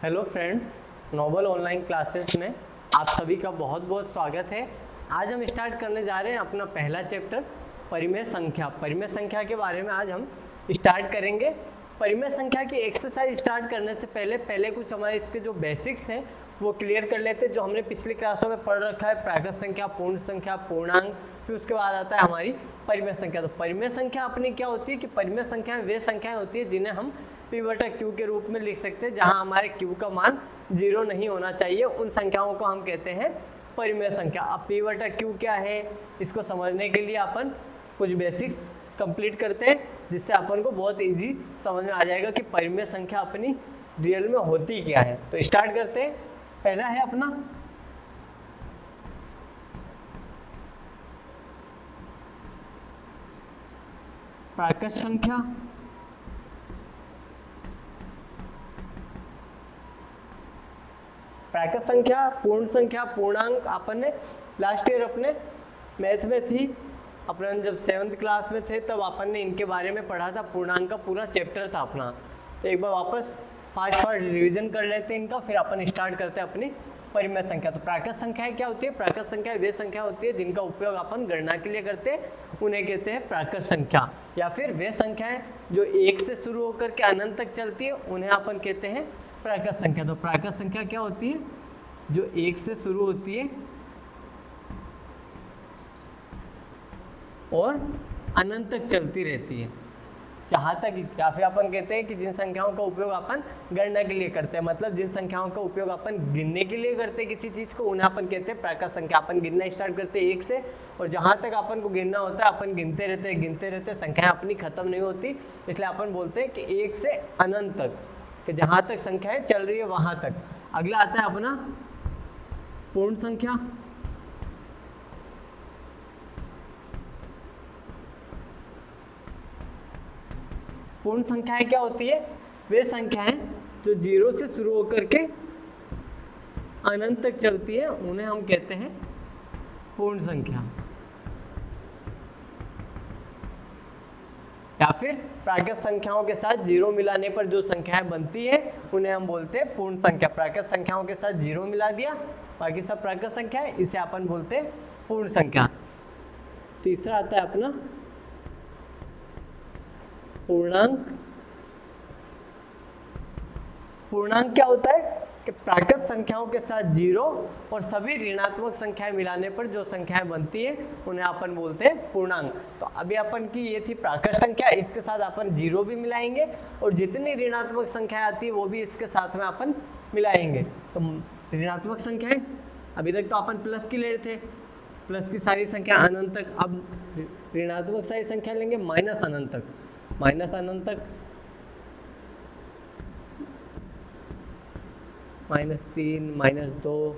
Hello friends, Noble online classes में आप सभी का बहुत बहुत स्वागत है। आज हम स्टार्ट करने जा रहे हैं अपना पहला चैप्टर परिमेय संख्या। परिमेय संख्या के बारे में आज हम स्टार्ट करेंगे। परिमेय संख्या की एक्सरसाइज स्टार्ट करने से पहले कुछ हमारे इसके जो बेसिक्स हैं वो क्लियर कर लेते हैं, जो हमने पिछली क्लासों में पढ़ रखा है। प्राकृत संख्या, पूर्ण संख्या, पूर्णांक, फिर उसके बाद आता है हमारी परिमेय संख्या। तो परिमेय संख्या अपनी क्या होती है कि परिमेय संख्या वे संख्याएं होती है जिन्हें हम P/Q के रूप में लिख सकते हैं, जहां हमारे Q का मान 0 नहीं होना चाहिए। उन संख्याओं को हम कहते हैं परिमेय संख्या। अब P/Q क्या है, इसको समझने के लिए अपन कुछ बेसिक्स कंप्लीट करते हैं, जिससे अपन को बहुत इजी समझ में आ जाएगा कि परिमेय संख्या अपनी रियल में होती क्या है। तो स्टार्ट करते हैं। पहला है अपना प्राकृत संख्या। प्राकृत संख्या, पूर्ण संख्या, पूर्णांक अपन ने लास्ट ईयर अपने मैथ में थी। अपन जब 7th क्लास में थे तब अपन ने इनके बारे में पढ़ा था। पूर्णांक का पूरा चैप्टर था अपना। तो एक बार वापस फास्ट रिवीजन कर लेते हैं इनका, फिर अपन स्टार्ट करते हैं अपनी परिमेय संख्या। तो प्राकृत संख्याएं क्या होती है? प्राकृत संख्या वे संख्या होती है जिनका उपयोग अपन गणना के लिए करते हैं, उन्हें कहते हैं प्राकृत संख्या। या फिर वे संख्याएं जो 1 से शुरू होकर के अनंत तक चलती है, उन्हें अपन कहते हैं प्राकृत संख्या। तो प्राकृत संख्या क्या होती है? जो 1 से शुरू होती है और अनंत तक चलती रहती है, जहाँ तक। या फिर अपन कहते हैं कि जिन संख्याओं का उपयोग अपन गणना के लिए करते हैं, मतलब जिन संख्याओं का उपयोग अपन गिनने के लिए करते हैं किसी चीज़ को, उन्हें अपन कहते हैं प्राकृत संख्या। अपन गिनना स्टार्ट करते हैं 1 से, और जहाँ तक अपन को गिनना होता है अपन गिनते रहते, संख्याएं अपनी खत्म नहीं होती। इसलिए अपन बोलते हैं कि 1 से अनंत तक, कि जहाँ तक संख्याएं चल रही है वहाँ तक। अगला आता है अपना पूर्ण संख्या। पूर्ण संख्याएं क्या होती है? वे संख्याएं जो 0 से शुरू होकर के अनंत तक चलती है, उन्हें हम कहते हैं पूर्ण संख्या। या फिर प्राकृत संख्याओं के साथ 0 मिलाने पर जो संख्याएं बनती है, उन्हें हम बोलते हैं पूर्ण संख्या। प्राकृत संख्याओं के साथ 0 मिला दिया, बाकी सब प्राकृत संख्या है, इसे अपन बोलते हैं पूर्ण संख्या। तीसरा आता है अपना पूर्णांक। पूर्णांक क्या होता है कि प्राकृत संख्याओं के साथ 0 और सभी ऋणात्मक संख्याएं मिलाने पर जो संख्याएं बनती है, उन्हें अपन बोलते हैं पूर्णांक। तो अभी अपन की ये थी प्राकृत संख्या, इसके साथ अपन 0 भी मिलाएंगे, और जितनी ऋणात्मक संख्याएं आती है वो भी इसके साथ में अपन मिलाएंगे। तो ऋणात्मक संख्याएं अभी तक तो अपन प्लस की ले रहे थे, प्लस की सारी संख्या अनंत तक। अब ऋणात्मक सारी संख्या लेंगे माइनस अनंत तक, माइनस अनंत तक, -3, -2,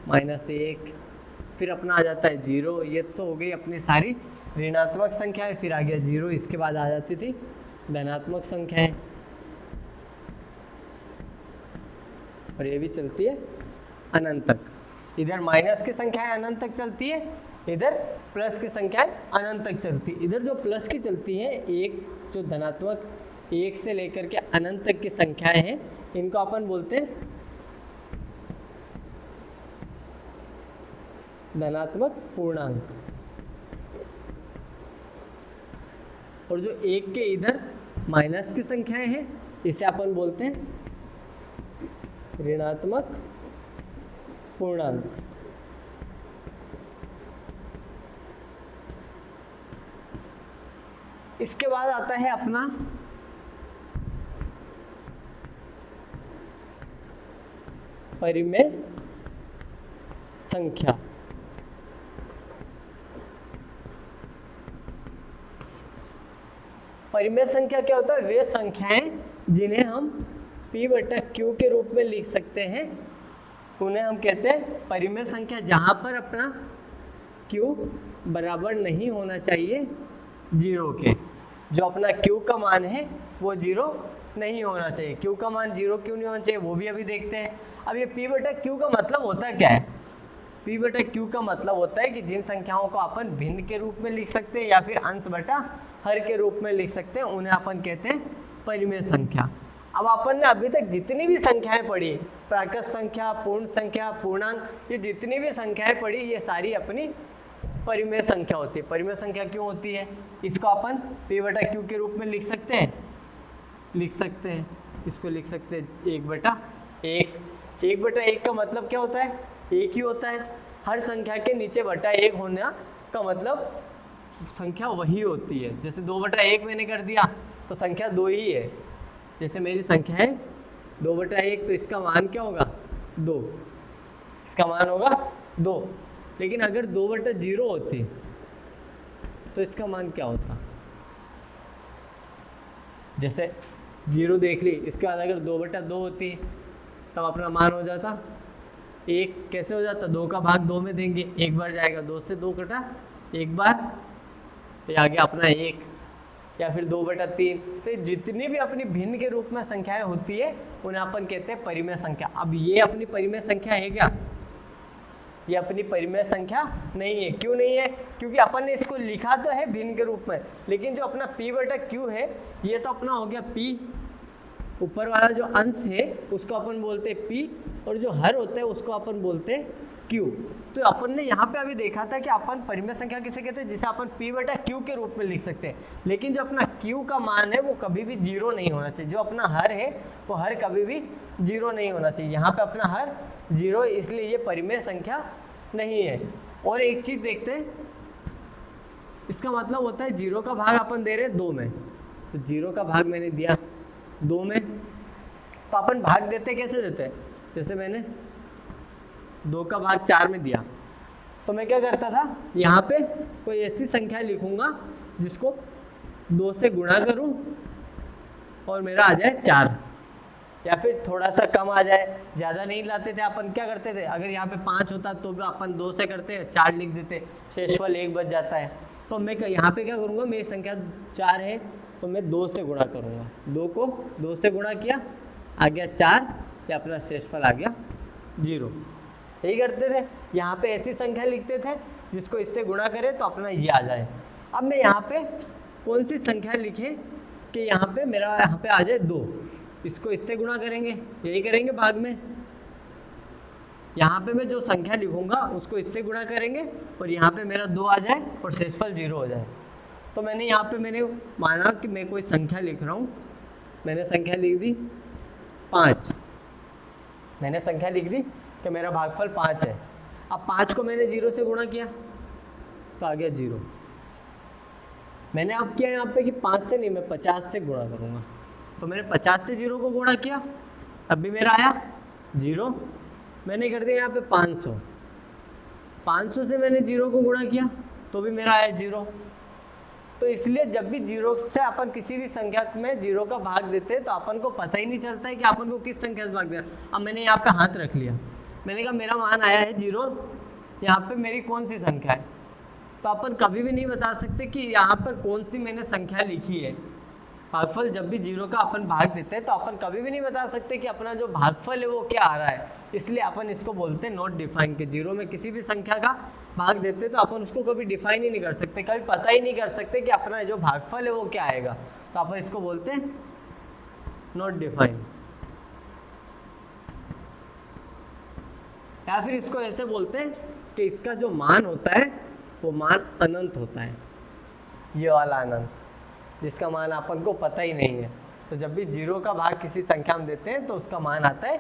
-1, फिर अपना आ जाता है 0। ये तो हो गई अपनी सारी ऋणात्मक संख्याएं। फिर आ गया 0, इसके बाद आ जाती थी धनात्मक संख्याएं, और ये भी चलती है अनंत तक। इधर माइनस की संख्याएं अनंत तक चलती है, इधर प्लस की संख्याएं अनंत तक चलती है। इधर जो प्लस की चलती है, एक जो धनात्मक 1 से लेकर के अनंत तक की संख्याएं हैं, इनको अपन बोलते हैं धनात्मक पूर्णांक। और जो 1 के इधर माइनस की संख्याएं हैं, इसे अपन बोलते हैं ऋणात्मक पूर्णांक। इसके बाद आता है अपना परिमेय संख्या। परिमेय संख्या क्या होता है? वे संख्याएं जिन्हें हम P/Q के रूप में लिख सकते हैं, उन्हें हम कहते हैं परिमेय संख्या। जहां पर अपना Q बराबर नहीं होना चाहिए 0 के, जो अपना Q का मान है वो 0 नहीं होना चाहिए। Q का मान 0 क्यों नहीं होना चाहिए वो भी अभी देखते हैं। अब ये P/Q का मतलब होता क्या है? P/Q का मतलब होता है कि जिन संख्याओं को अपन भिन्न के रूप में लिख सकते हैं या फिर अंश बटा हर के रूप में लिख सकते हैं, उन्हें अपन कहते हैं परिमेय संख्या। अब अपन ने अभी तक जितनी भी संख्याएं पढ़ी, प्राकृत संख्या, पूर्ण संख्या, पूर्णांक, ये जितनी भी संख्याएं पढ़ी ये सारी अपनी परिमेय संख्या होती है। परिमेय संख्या क्यों होती है? इसको अपन p/q के रूप में लिख सकते हैं, इसको लिख सकते हैं 1/1। 1/1 का मतलब क्या होता है? एक ही होता है। हर संख्या के नीचे बटा 1 होना का मतलब संख्या वही होती है। जैसे 2/1 मैंने कर दिया तो संख्या 2 ही है। जैसे मेरी संख्या है 2/1 तो इसका मान क्या होगा? 2, इसका मान होगा 2। लेकिन अगर 2/0 होती तो इसका मान क्या होता? जैसे 0 देख ली, इसके बाद अगर 2/2 होती तब अपना मान हो जाता 1। कैसे हो जाता? 2 का भाग 2 में देंगे, एक बार जाएगा, 2 से 2 कटा, एक बार, ये आ गया अपना 1। या फिर 2/3। तो जितनी भी अपनी भिन्न के रूप में संख्याएं होती है उन्हें अपन कहते हैं परिमेय संख्या। अब ये अपनी परिमेय संख्या है क्या? ये अपनी परिमेय संख्या नहीं है। क्यों नहीं है? क्योंकि अपन ने इसको लिखा तो है भिन्न के रूप में, लेकिन जो अपना p/q है ये तो अपना हो गया p, ऊपर वाला जो अंश है उसको अपन बोलते हैं p, और जो हर होता है उसको अपन बोलते हैं q। तो अपन ने यहाँ पे अभी देखा था कि अपन परिमेय संख्या किसे कहते हैं? जिसे अपन p/q के रूप में लिख सकते हैं। लेकिन जो अपना q का मान है वो कभी भी 0 नहीं होना चाहिए। जो अपना हर है वो हर कभी भी 0 नहीं होना चाहिए। यहाँ पे अपना हर 0, इसलिए ये परिमेय संख्या नहीं है। और एक चीज देखते हैं, इसका मतलब होता है 0 का भाग अपन दे रहे हैं 2 में, तो 0 का भाग मैंने दिया 2 में, तो अपन भाग देते कैसे देते हैं? जैसे मैंने 2 का भाग 4 में दिया तो मैं क्या करता था, यहाँ पे कोई ऐसी संख्या लिखूंगा जिसको 2 से गुणा करूं और मेरा आ जाए 4, या फिर थोड़ा सा कम आ जाए। ज़्यादा नहीं लाते थे अपन, क्या करते थे? अगर यहाँ पे 5 होता तो भी अपन 2 से करते, 4 लिख देते, शेषफल 1 बच जाता है। तो मैं यहाँ पे क्या करूँगा, मेरी संख्या 4 है तो मैं 2 से गुणा करूँगा, 2 को 2 से गुणा किया, आ गया 4, या अपना शेषफल आ गया 0। यही करते थे। यहाँ पे ऐसी संख्या लिखते थे जिसको इससे गुणा करें तो अपना ये आ जाए। अब मैं यहाँ पे कौन सी संख्या लिखे कि यहाँ पे मेरा यहाँ पे आ जाए 2, इसको इससे गुणा करेंगे, यही करेंगे भाग में। यहाँ पे मैं जो संख्या लिखूंगा उसको इससे गुणा करेंगे और यहाँ पे मेरा 2 आ जाए और शेषफल 0 हो जाए। तो मैंने यहाँ पे मैंने माना कि मैं कोई संख्या लिख रहा हूँ, मैंने संख्या लिख दी 5, मैंने संख्या लिख दी कि मेरा भागफल 5 है। अब 5 को मैंने 0 से गुणा किया तो आ गया 0। मैंने अब किया यहाँ पे कि 5 से नहीं, मैं 50 से गुणा करूँगा, तो मैंने 50 से 0 को गुणा किया, तब भी मेरा आया 0। मैंने कर दिया यहाँ पे 500, 500 से मैंने 0 को गुणा किया तो भी मेरा आया 0। तो इसलिए जब भी 0 से अपन किसी भी संख्या में 0 का भाग देते हैं तो अपन को पता ही नहीं चलता है कि अपन को किस संख्या से भाग दिया। अब मैंने यहाँ पे हाथ रख लिया, मैंने कहा मेरा मान आया है 0, यहाँ पे मेरी कौन सी संख्या है? तो अपन कभी भी नहीं बता सकते कि यहाँ पर कौन सी मैंने संख्या लिखी है। भागफल जब भी 0 का अपन भाग देते हैं तो अपन कभी भी नहीं बता सकते कि अपना जो भागफल है वो क्या आ रहा है। इसलिए अपन इसको बोलते हैं नॉट डिफाइन, के 0 में किसी भी संख्या का भाग देते हैं तो अपन उसको कभी डिफाइन ही नहीं कर सकते, कभी पता ही नहीं कर सकते कि अपना जो भागफल है वो क्या आएगा। तो अपन इसको बोलते हैं नॉट डिफाइन, या फिर इसको ऐसे बोलते हैं कि इसका जो मान होता है वो मान अनंत होता है, ये वाला अनंत, जिसका मान अपन को पता ही नहीं है। तो जब भी 0 का भाग किसी संख्या में देते हैं तो उसका मान आता है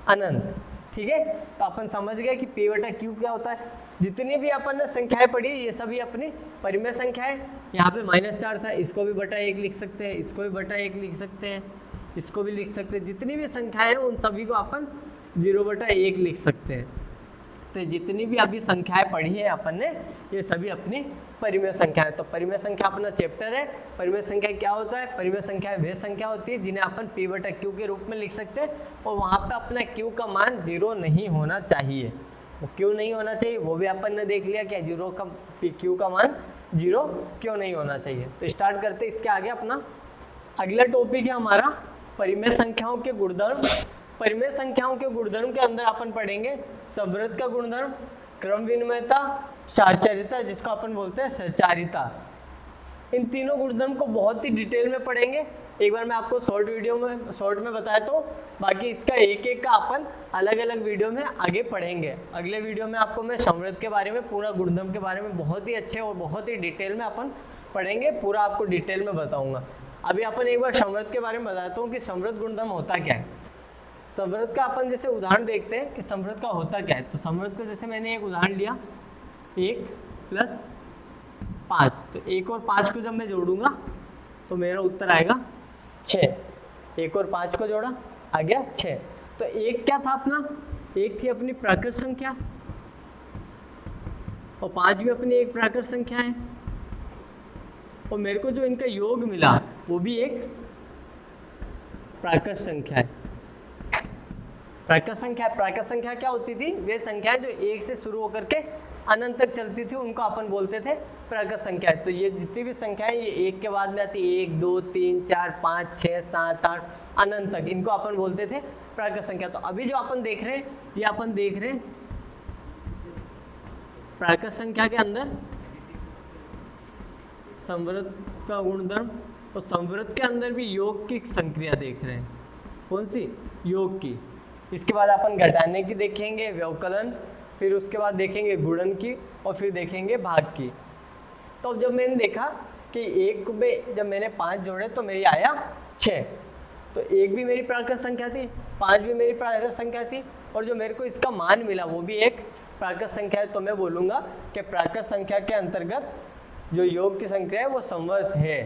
अनंत। ठीक है, तो अपन समझ गए कि p/q क्या होता है। जितनी भी अपन ने संख्याएं पढ़ी ये सभी अपनी परिमेय संख्या है। यहाँ पे -4 था, इसको भी बटा 1 लिख सकते हैं, इसको भी बटा 1 लिख सकते हैं, इसको भी लिख सकते हैं। जितनी भी संख्याएं हैं उन सभी को अपन 0/1 लिख सकते हैं। तो जितनी भी अभी संख्याएं पढ़ी है अपन ने ये सभी अपनी परिमेय संख्या है। तो परिमेय संख्या अपना चैप्टर है। परिमेय संख्या क्या होता है? परिमेय संख्या वे संख्या होती है जिन्हें अपन p/q के रूप में लिख सकते हैं, और वहाँ पे अपना q का मान 0 नहीं होना चाहिए। वो क्यों नहीं होना चाहिए वो भी अपन ने देख लिया, क्या q का मान 0 क्यों नहीं होना चाहिए। तो स्टार्ट करते इसके आगे अपना अगला टॉपिक है हमारा परिमेय संख्याओं के गुणधर्म। परिमेय संख्याओं के गुणधर्म के अंदर अपन पढ़ेंगे संवृत का गुणधर्म, क्रम विनिमयता, साचारिता, जिसको अपन बोलते हैं सचारिता। इन तीनों गुणधर्म को बहुत ही डिटेल में पढ़ेंगे। एक बार मैं आपको शॉर्ट में बताया, तो बाकी इसका एक एक का अपन अलग अलग वीडियो में आगे पढ़ेंगे। अगले वीडियो में आपको मैं संवृत के बारे में, पूरा गुणधर्म के बारे में बहुत ही अच्छे और बहुत ही डिटेल में अपन पढ़ेंगे, पूरा आपको डिटेल में बताऊंगा। अभी अपन एक बार संवृत के बारे में बताता हूँ कि संवृत गुणधर्म होता क्या है। संवृत का अपन जैसे उदाहरण देखते हैं कि संवृत का होता क्या है। तो संवृत का जैसे मैंने एक उदाहरण लिया 1 + 5, तो 1 और 5 को जब मैं जोड़ूंगा तो मेरा उत्तर आएगा 6। 1 और 5 को जोड़ा, आ गया 6। तो 1 क्या था अपना, 1 थी अपनी प्राकृत संख्या, और 5 भी अपनी एक प्राकृत संख्या है, और मेरे को जो इनका योग मिला वो भी एक प्राकृत संख्या है। प्राकृत संख्या क्या होती थी, वे संख्याएं जो 1 से शुरू होकर के अनंत तक चलती थी उनको अपन बोलते थे प्राकृत संख्या। तो ये जितनी भी संख्याएं ये 1 के बाद में आती, 1 2 3 4 5 6 7 8 अनंत तक, इनको अपन बोलते थे प्राकृत संख्या। तो अभी जो अपन देख रहे हैं, ये अपन देख रहे हैं प्राकृत संख्या के अंदर संवृत का गुणधर्म, और संवृत के अंदर भी योग की संक्रिया देख रहे हैं। कौन सी, योग की। इसके बाद अपन घटाने की देखेंगे, व्यवकलन, फिर उसके बाद देखेंगे गुणन की, और फिर देखेंगे भाग की। तो जब मैंने देखा कि 1 में जब मैंने 5 जोड़े तो मेरी आया 6, तो 1 भी मेरी प्राकृत संख्या थी, 5 भी मेरी प्राकृत संख्या थी, और जो मेरे को इसका मान मिला वो भी एक प्राकृत संख्या है। तो मैं बोलूँगा कि प्राकृत संख्या के अंतर्गत जो योग की संख्या है वो संवृत है।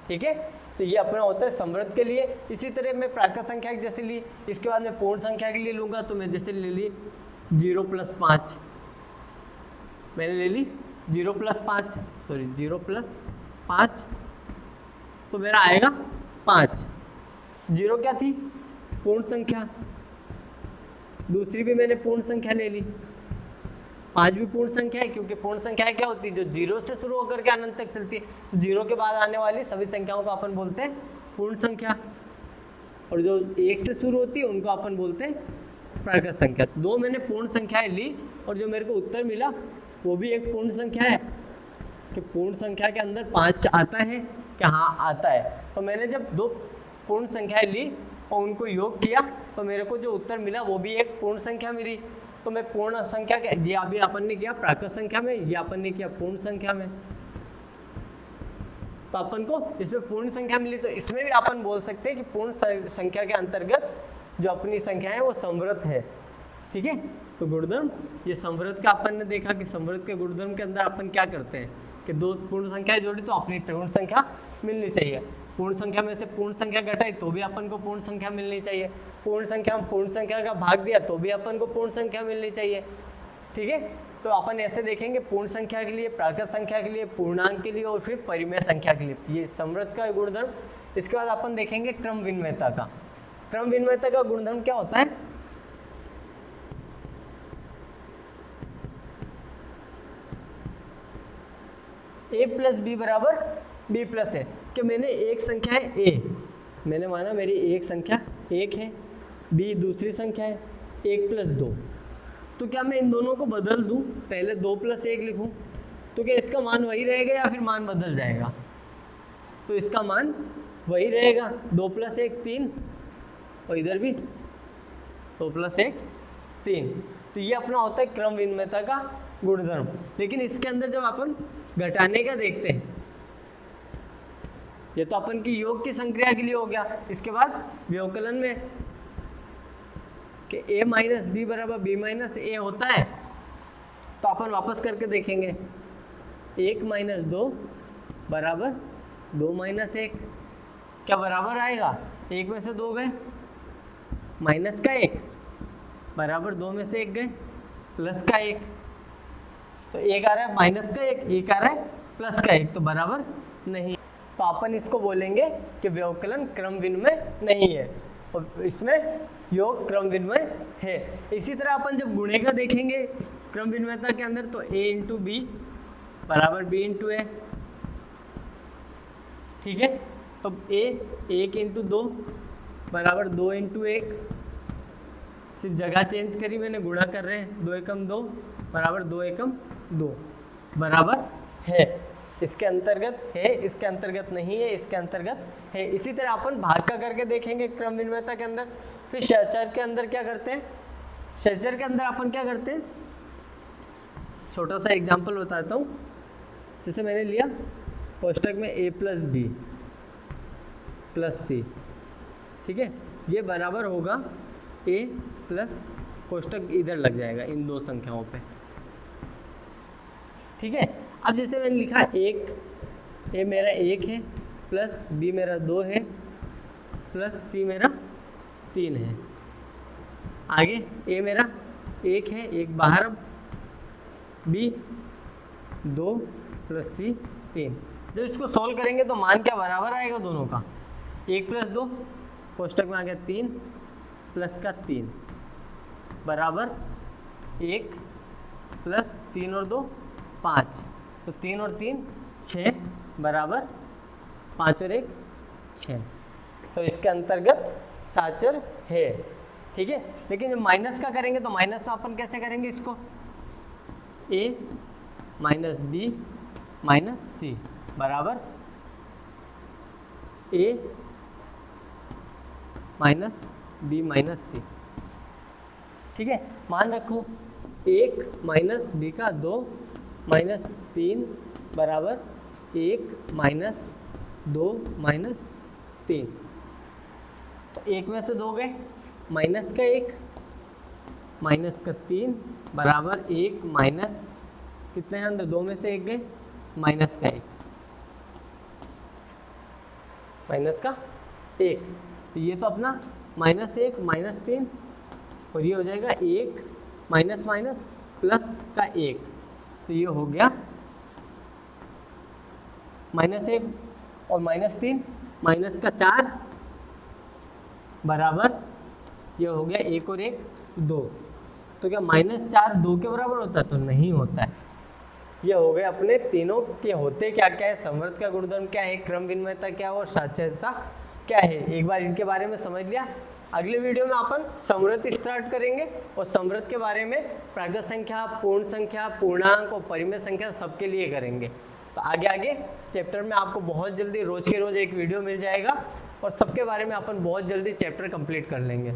ठीक है, तो ये अपना होता है संवृत के लिए। इसी तरह मैं प्राकृत संख्या जैसे ली, इसके बाद मैं पूर्ण संख्या के लिए लूँगा, तो मैं जैसे ले ली 0 + 5, मैंने ले ली 0 + 5, तो मेरा आएगा 5। 0 क्या थी, पूर्ण संख्या, दूसरी भी मैंने पूर्ण संख्या ले ली, 5 भी पूर्ण संख्या है, क्योंकि पूर्ण संख्या क्या होती है, जो 0 से शुरू होकर के अनंत तक चलती है। तो 0 के बाद आने वाली सभी संख्याओं को अपन बोलते हैं पूर्ण संख्या, और जो 1 से शुरू होती है उनको अपन बोलते हैं प्राकृत संख्या। 2 मैंने पूर्ण संख्याएं ली, और जो मेरे को उत्तर मिला वो भी एक पूर्ण संख्या है। कि पूर्ण संख्या के अंदर 5 आता है क्या, हाँ आता है। तो मैंने जब 2 पूर्ण संख्याएं ली और उनको योग किया तो मेरे को जो उत्तर मिला वो भी एक पूर्ण संख्या मिली। तो मैं पूर्ण संख्या के, ये अभी अपन ने किया प्राकृत संख्या में, ये अपन ने किया पूर्ण संख्या में, तो अपन को इसमें पूर्ण संख्या मिली। तो इसमें भी अपन बोल सकते हैं कि पूर्ण संख्या के अंतर्गत जो अपनी संख्या है वो संवृत है। ठीक है, तो गुणधर्म ये संवृत का अपन ने देखा कि संवृत के गुणधर्म के अंदर अपन क्या करते हैं कि 2 पूर्ण संख्याएं जोड़ी तो अपनी पूर्ण संख्या मिलनी चाहिए। पूर्ण संख्या में से पूर्ण संख्या घटाई तो भी अपन को पूर्ण संख्या मिलनी चाहिए। पूर्ण संख्या में पूर्ण संख्या का भाग दिया तो भी अपन को पूर्ण संख्या मिलनी चाहिए। ठीक है, तो अपन ऐसे देखेंगे पूर्ण संख्या के लिए, प्राकृत संख्या के लिए, पूर्णांक के लिए, और फिर परिमेय संख्या के लिए, ये संवृत का गुणधर्म। इसके बाद अपन देखेंगे क्रम विनिमयता का। क्रम विनिमयता का गुणधर्म क्या होता है, a + b = b + है। कि मैंने एक संख्या है a, मैंने माना मेरी एक संख्या 1 है, b दूसरी संख्या है 1 + 2, तो क्या मैं इन दोनों को बदल दूं, पहले 2 + 1 लिखूं, तो क्या इसका मान वही रहेगा या फिर मान बदल जाएगा? तो इसका मान वही रहेगा, 2 + 1 3, और इधर भी 2 + 1 3। तो ये अपना होता है क्रम विनिमयता का गुणधर्म। लेकिन इसके अंदर जब अपन घटाने का देखते हैं, ये तो अपन की योग की संक्रिया के लिए हो गया। इसके बाद व्यवकलन में कि a - b = b - a होता है, तो अपन वापस करके देखेंगे 1 - 2 = 2 - 1, क्या बराबर आएगा, 1 में से 2 गए, माइनस का 1 बराबर 2 में से 1 गए, प्लस का 1, तो 1 आ रहा है माइनस का 1 आ रहा है प्लस का 1, तो बराबर नहीं। तो अपन इसको बोलेंगे कि व्यवकलन क्रम विनिमय नहीं है, और इसमें योग क्रम विनिमय है। इसी तरह अपन जब गुणे का देखेंगे क्रम विनिमयता के अंदर, तो a × b = b × a। ठीक है, तो a 1 × 2 = 2 × 1, सिर्फ जगह चेंज करी मैंने, गुणा कर रहे हैं, 2 × 2 = 2 × 2 बराबर है। इसके अंतर्गत है, इसके अंतर्गत नहीं है, इसके अंतर्गत है। इसी तरह अपन भाग का करके देखेंगे क्रम विनिमयता के अंदर। फिर सहचर के अंदर क्या करते हैं, सहचर के अंदर अपन क्या करते हैं, छोटा सा एग्जांपल बताता हूँ। जैसे मैंने लिया कोष्टक में a प्लस बी प्लस सी, ठीक है, ये बराबर होगा a प्लस कोष्टक इधर लग जाएगा इन दो संख्याओं पे, ठीक है। अब जैसे मैंने लिखा एक, a मेरा 1 है प्लस b मेरा 2 है प्लस c मेरा 3 है। आगे a मेरा 1 है, 1 बाहर, अब b 2 प्लस c 3। जब इसको सॉल्व करेंगे तो मान क्या बराबर आएगा दोनों का, 1 प्लस 2 कोष्टक में आ गया 3 प्लस का 3 बराबर 1 प्लस 3 और 2 5, तो 3 और 3 6 बराबर 5 और 1 6। तो इसके अंतर्गत साचर है, ठीक है। लेकिन जब माइनस का करेंगे तो माइनस में अपन कैसे करेंगे इसको, a माइनस बी माइनस सी बराबर a माइनस बी माइनस सी, ठीक है। मान रखो 1 माइनस बी का 2 माइनस 3 बराबर 1 माइनस 2 माइनस 3। तो 1 में से 2 गए, माइनस का 1 माइनस का 3 बराबर 1 माइनस कितने हैं अंदर, 2 में से 1 गए, माइनस का 1, माइनस का 1। तो ये तो अपना माइनस 1 माइनस 3 और ये हो जाएगा 1 माइनस माइनस प्लस का 1, तो ये हो गया माइनस 1 और माइनस 3 माइनस का 4 बराबर ये हो गया 1 और 1 2। तो क्या माइनस 4 2 के बराबर होता है, तो नहीं होता है। ये हो गए अपने तीनों के होते क्या क्या है, संवृत का गुणधर्म क्या है, क्रम विनिमयता क्या है और साचरता क्या है। एक बार इनके बारे में समझ लिया, अगले वीडियो में अपन संवृत स्टार्ट करेंगे और संवृत के बारे में प्राकृत संख्या, पूर्ण संख्या, पूर्णांक और परिमेय संख्या सबके लिए करेंगे। तो आगे आगे चैप्टर में आपको बहुत जल्दी रोज के रोज एक वीडियो मिल जाएगा और सबके बारे में अपन बहुत जल्दी चैप्टर कंप्लीट कर लेंगे।